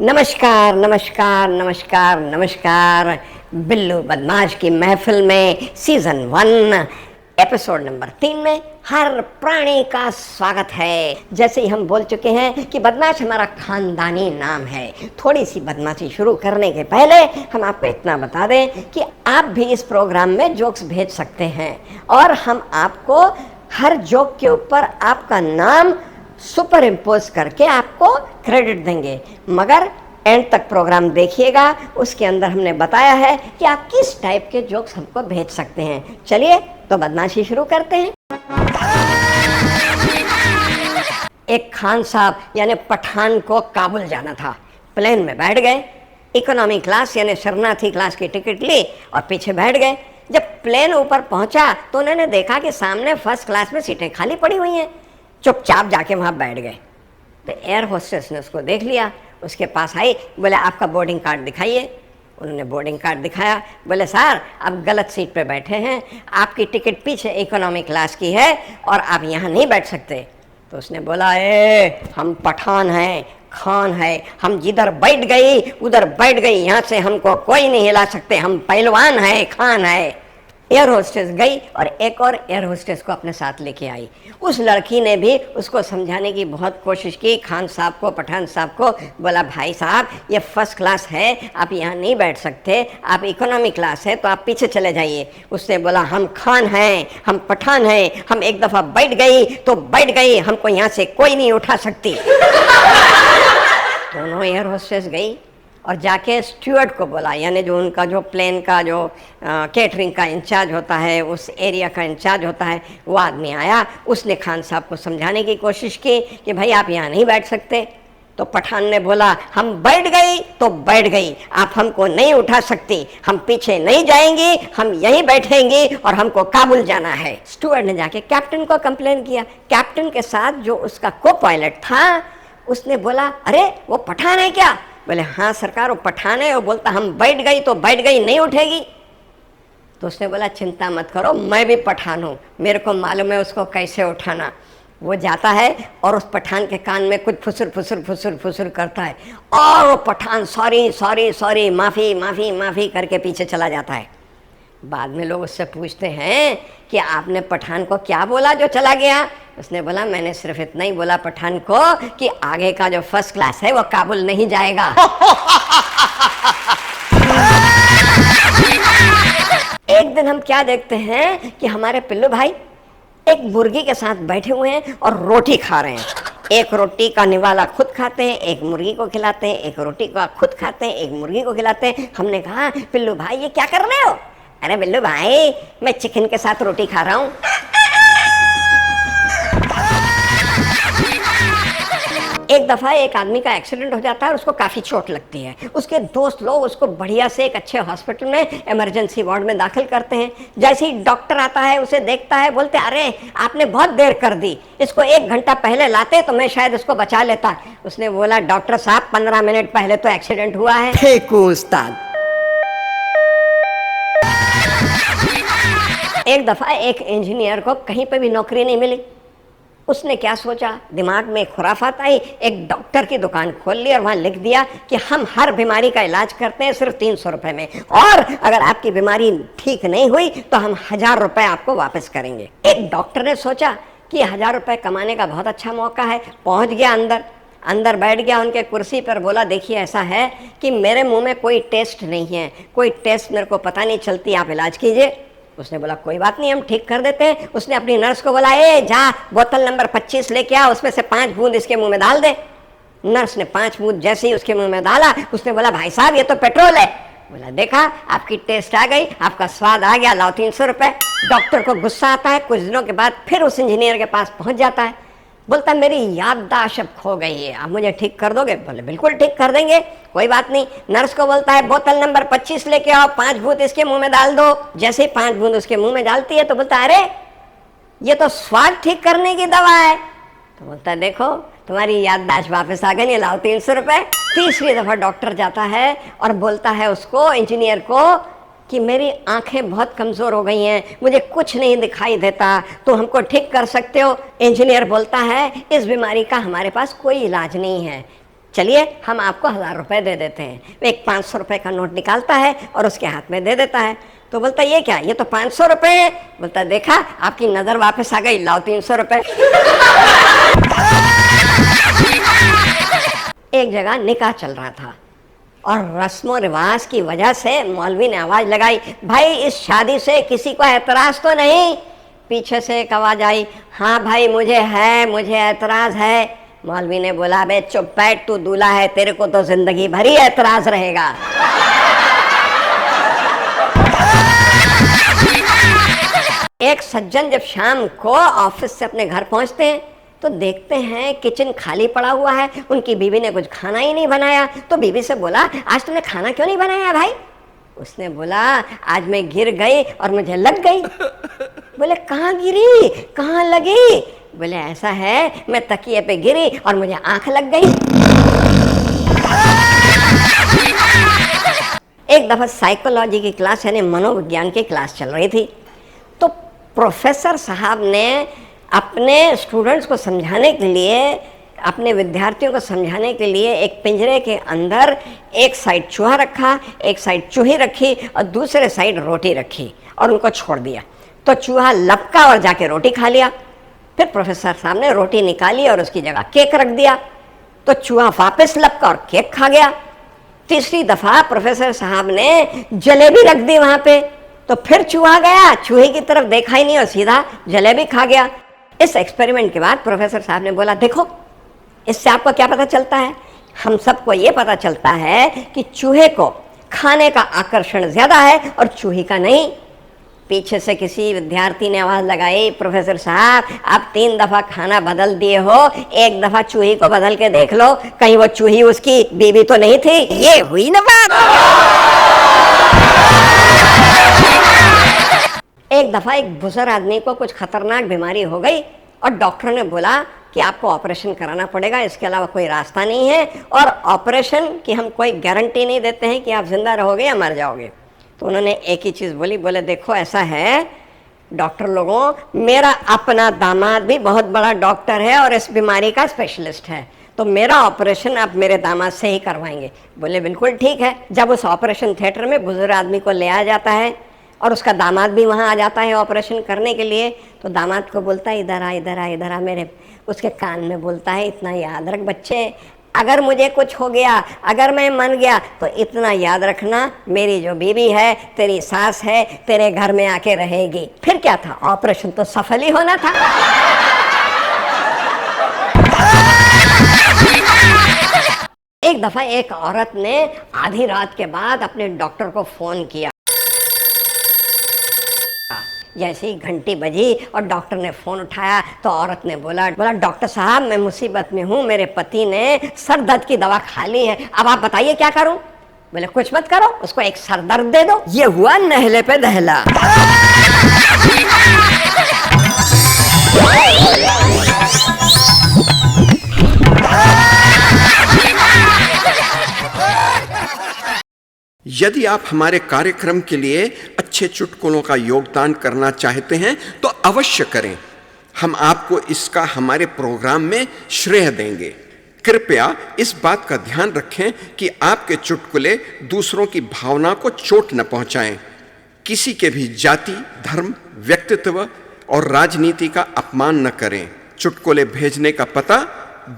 नमस्कार नमस्कार नमस्कार नमस्कार। बिल्लू बदमाश की महफिल में सीजन 1 एपिसोड नंबर 3 में हर प्राणी का स्वागत है। जैसे ही हम बोल चुके हैं कि बदमाश हमारा खानदानी नाम है, थोड़ी सी बदमाशी शुरू करने के पहले हम आपको इतना बता दें कि आप भी इस प्रोग्राम में जोक्स भेज सकते हैं और हम आपको हर जोक के ऊपर आपका नाम सुपर इम्पोज करके आपको क्रेडिट देंगे, मगर एंड तक प्रोग्राम देखिएगा। उसके अंदर हमने बताया है कि आप किस टाइप के जोक्स हमको भेज सकते हैं। चलिए तो बदमाशी शुरू करते हैं। एक खान साहब यानी पठान को काबुल जाना था। प्लेन में बैठ गए, इकोनॉमी क्लास यानी शरणार्थी क्लास की टिकट ली और पीछे बैठ गए। जब प्लेन ऊपर पहुंचा तो उन्होंने देखा कि सामने फर्स्ट क्लास में सीटें खाली पड़ी हुई हैं। चुपचाप जाके वहाँ बैठ गए। तो एयर होस्टेस ने उसको देख लिया, उसके पास आई, बोले आपका बोर्डिंग कार्ड दिखाइए। उन्होंने बोर्डिंग कार्ड दिखाया। बोले सर आप गलत सीट पे बैठे हैं, आपकी टिकट पीछे इकोनॉमी क्लास की है और आप यहाँ नहीं बैठ सकते। तो उसने बोला हम पठान हैं, खान है, हम जिधर बैठ गई उधर बैठ गई, यहाँ से हमको कोई नहीं हिला सकते, हम पहलवान हैं, खान है। एयर होस्टेस गई और एक और एयर होस्टेस को अपने साथ लेके आई। उस लड़की ने भी उसको समझाने की बहुत कोशिश की, खान साहब को, पठान साहब को। बोला भाई साहब ये फर्स्ट क्लास है, आप यहाँ नहीं बैठ सकते, आप इकोनॉमी क्लास है तो आप पीछे चले जाइए। उसने बोला हम खान हैं, हम पठान हैं, हम एक दफ़ा बैठ गई तो बैठ गई, हमको यहाँ से कोई नहीं उठा सकती। दोनों एयर होस्टेस गई और जाके स्टूअर्ड को बोला, यानी जो उनका जो प्लेन का जो कैटरिंग का इंचार्ज होता है, उस एरिया का इंचार्ज होता है, वो आदमी आया। उसने खान साहब को समझाने की कोशिश की कि भाई आप यहाँ नहीं बैठ सकते। तो पठान ने बोला हम बैठ गई तो बैठ गई, आप हमको नहीं उठा सकती, हम पीछे नहीं जाएंगी, हम यहीं बैठेंगी और हमको काबुल जाना है। स्टूअर्ड ने जाके कैप्टन को कंप्लेन किया। कैप्टन के साथ जो उसका को पायलट था उसने बोला अरे वो पठान है क्या? बोले हाँ सरकार वो पठान है। वो बोलता हम बैठ गई तो बैठ गई, नहीं उठेगी। तो उसने बोला चिंता मत करो, मैं भी पठान हूँ, मेरे को मालूम है उसको कैसे उठाना। वो जाता है और उस पठान के कान में कुछ फुसुर फुसुर फुसुर फुसुर करता है और वो पठान सॉरी सॉरी सॉरी माफ़ी माफ़ी माफ़ी करके पीछे चला जाता है। बाद में लोग उससे पूछते हैं कि आपने पठान को क्या बोला जो चला गया? उसने बोला मैंने सिर्फ इतना ही बोला पठान को कि आगे का जो फर्स्ट क्लास है वो काबुल नहीं जाएगा। एक दिन हम क्या देखते हैं कि हमारे पिल्लू भाई एक मुर्गी के साथ बैठे हुए हैं और रोटी खा रहे हैं। एक रोटी का निवाला खुद खाते हैं, एक मुर्गी को खिलाते हैं, एक रोटी का खुद खाते हैं, एक मुर्गी को खिलाते हैं। हमने कहा पिल्लू भाई ये क्या कर रहे हो? अरे बिल्लू भाई मैं चिकन के साथ रोटी खा रहा हूँ। एक दफ़ा एक आदमी का एक्सीडेंट हो जाता है और उसको काफ़ी चोट लगती है। उसके दोस्त लोग उसको बढ़िया से एक अच्छे हॉस्पिटल में इमरजेंसी वार्ड में दाखिल करते हैं। जैसे ही डॉक्टर आता है उसे देखता है, बोलते अरे आपने बहुत देर कर दी, इसको 1 घंटा पहले लाते तो मैं शायद इसको बचा लेता। उसने बोला डॉक्टर साहब 15 मिनट पहले तो एक्सीडेंट हुआ है। फेंकू उस्ताद। एक दफ़ा एक इंजीनियर को कहीं पे भी नौकरी नहीं मिली। उसने क्या सोचा, दिमाग में खुराफात आई, एक डॉक्टर की दुकान खोल ली और वहाँ लिख दिया कि हम हर बीमारी का इलाज करते हैं सिर्फ 300 रुपये में, और अगर आपकी बीमारी ठीक नहीं हुई तो हम 1000 रुपये आपको वापस करेंगे। एक डॉक्टर ने सोचा कि 1000 रुपये कमाने का बहुत अच्छा मौका है। पहुँच गया अंदर बैठ गया उनके कुर्सी पर। बोला देखिए ऐसा है कि मेरे मुँह में कोई टेस्ट नहीं है, कोई टेस्ट मेरे को पता नहीं चलती, आप इलाज कीजिए। उसने बोला कोई बात नहीं हम ठीक कर देते हैं। उसने अपनी नर्स को बोला जा बोतल नंबर 25 लेके आ, उसमें से 5 बूंद इसके मुंह में डाल दे। नर्स ने 5 बूंद जैसे ही उसके मुंह में डाला, उसने बोला भाई साहब ये तो पेट्रोल है। बोला देखा आपकी टेस्ट आ गई, आपका स्वाद आ गया, लाओ 300 रुपये। डॉक्टर को गुस्सा आता है। कुछ दिनों के बाद फिर उस इंजीनियर के पास पहुंच जाता है। बोलता मेरी याददाश्त अब खो गई है, आप मुझे ठीक कर दोगे? बोले बिल्कुल ठीक कर देंगे, कोई बात नहीं। नर्स को बोलता है बोतल नंबर 25 लेके आओ, 5 बूंद इसके मुंह में डाल दो। जैसे ही 5 बूंद उसके मुंह में डालती है तो बोलता अरे ये तो स्वाद ठीक करने की दवा है। तो बोलता है देखो तुम्हारी याददाश्त वापस आ गई, लाओ 300 रुपये। तीसरी दफ़ा डॉक्टर जाता है और बोलता है उसको इंजीनियर को कि मेरी आंखें बहुत कमज़ोर हो गई हैं, मुझे कुछ नहीं दिखाई देता, तो हमको ठीक कर सकते हो? इंजीनियर बोलता है इस बीमारी का हमारे पास कोई इलाज नहीं है, चलिए हम आपको 1000 रुपये दे देते हैं। वो एक 500 रुपये का नोट निकालता है और उसके हाथ में दे देता है। तो बोलता ये क्या, ये तो 500 रुपये है। बोलता देखा, आपकी नज़र वापस आ गई, लाओ 300 रुपये। एक जगह निकाह चल रहा था और रस्मों रिवाज की वजह से मौलवी ने आवाज़ लगाई, भाई इस शादी से किसी को एतराज़ तो नहीं? पीछे से एक आवाज़ आई, हाँ भाई मुझे एतराज़ है। मौलवी ने बोला, बे चुप बैठ, तू दूल्हा है, तेरे को तो जिंदगी भर ही एतराज़ रहेगा। एक सज्जन जब शाम को ऑफिस से अपने घर पहुंचते हैं तो देखते हैं किचन खाली पड़ा हुआ है। उनकी बीवी ने कुछ खाना ही नहीं बनाया। तो बीवी से बोला, आज तुमने खाना क्यों नहीं बनाया भाई? उसने बोला, आज मैं गिर गई और मुझे लग गई। बोले कहाँ गिरी, कहाँ लगी? बोले ऐसा है, मैं तकिए पे गिरी और मुझे आंख लग गई। एक दफा साइकोलॉजी की क्लास यानी मनोविज्ञान की क्लास चल रही थी। तो प्रोफेसर साहब ने अपने स्टूडेंट्स को समझाने के लिए, अपने विद्यार्थियों को समझाने के लिए एक पिंजरे के अंदर एक साइड चूहा रखा, एक साइड चूही रखी और दूसरे साइड रोटी रखी और उनको छोड़ दिया। तो चूहा लपका और जाके रोटी खा लिया। फिर प्रोफेसर साहब ने रोटी निकाली और उसकी जगह केक रख दिया। तो चूहा वापस लपका और केक खा गया। तीसरी दफा प्रोफेसर साहब ने जलेबी रख दी वहां पे। तो फिर चूहा गया, चूहे की तरफ देखा ही नहीं और सीधा जलेबी खा गया। इस एक्सपेरिमेंट के बाद प्रोफेसर साहब ने बोला, देखो इससे आपको क्या पता चलता है? हम सबको ये पता चलता है कि चूहे को खाने का आकर्षण ज्यादा है और चूही का नहीं। पीछे से किसी विद्यार्थी ने आवाज लगाई, प्रोफेसर साहब आप 3 दफा खाना बदल दिए हो, एक दफा चूही को बदल के देख लो, कहीं वो चूही उसकी बीवी तो नहीं थी। ये हुई ना बात। एक दफा एक बुजुर्ग आदमी को कुछ खतरनाक बीमारी हो गई और डॉक्टर ने बोला कि आपको ऑपरेशन कराना पड़ेगा, इसके अलावा कोई रास्ता नहीं है, और ऑपरेशन की हम कोई गारंटी नहीं देते हैं कि आप जिंदा रहोगे या मर जाओगे। तो उन्होंने एक ही चीज़ बोली, बोले देखो ऐसा है डॉक्टर लोगों, मेरा अपना दामाद भी बहुत बड़ा डॉक्टर है और इस बीमारी का स्पेशलिस्ट है, तो मेरा ऑपरेशन आप मेरे दामाद से ही करवाएंगे। बोले बिल्कुल ठीक है। जब उस ऑपरेशन थिएटर में बुजुर्ग आदमी को ले आया जाता है और उसका दामाद भी वहाँ आ जाता है ऑपरेशन करने के लिए, तो दामाद को बोलता है इधर आ इधर आ इधर आ, मेरे उसके कान में बोलता है, इतना याद रख बच्चे, अगर मुझे कुछ हो गया, अगर मैं मर गया तो इतना याद रखना, मेरी जो बीवी है, तेरी सास है, तेरे घर में आके रहेगी। फिर क्या था, ऑपरेशन तो सफल ही होना था। एक दफा एक औरत ने आधी रात के बाद अपने डॉक्टर को फोन किया। जैसे ही घंटी बजी और डॉक्टर ने फोन उठाया तो औरत ने बोला डॉक्टर साहब मैं मुसीबत में हूँ, मेरे पति ने सर दर्द की दवा खा ली है, अब आप बताइए क्या करूं? बोले कुछ मत करो, उसको एक सर दर्द दे दो। ये हुआ नहले पे दहला। यदि आप हमारे कार्यक्रम के लिए अच्छे चुटकुलों का योगदान करना चाहते हैं तो अवश्य करें। हम आपको इसका हमारे प्रोग्राम में श्रेय देंगे। कृपया इस बात का ध्यान रखें कि आपके चुटकुले दूसरों की भावना को चोट न पहुंचाएं। किसी के भी जाति, धर्म, व्यक्तित्व और राजनीति का अपमान न करें। चुटकुले भेजने का पता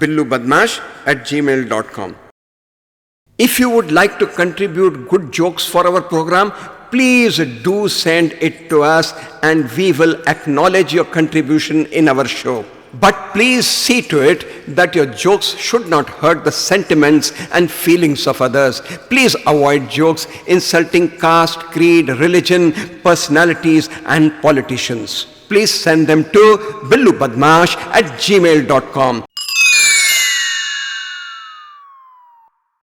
billubadmash@gmail.com। If you would like to contribute good jokes for our program, please do send it to us and we will acknowledge your contribution in our show. But please see to it that your jokes should not hurt the sentiments and feelings of others. Please avoid jokes insulting caste, creed, religion, personalities and politicians. Please send them to billubadmash@gmail.com.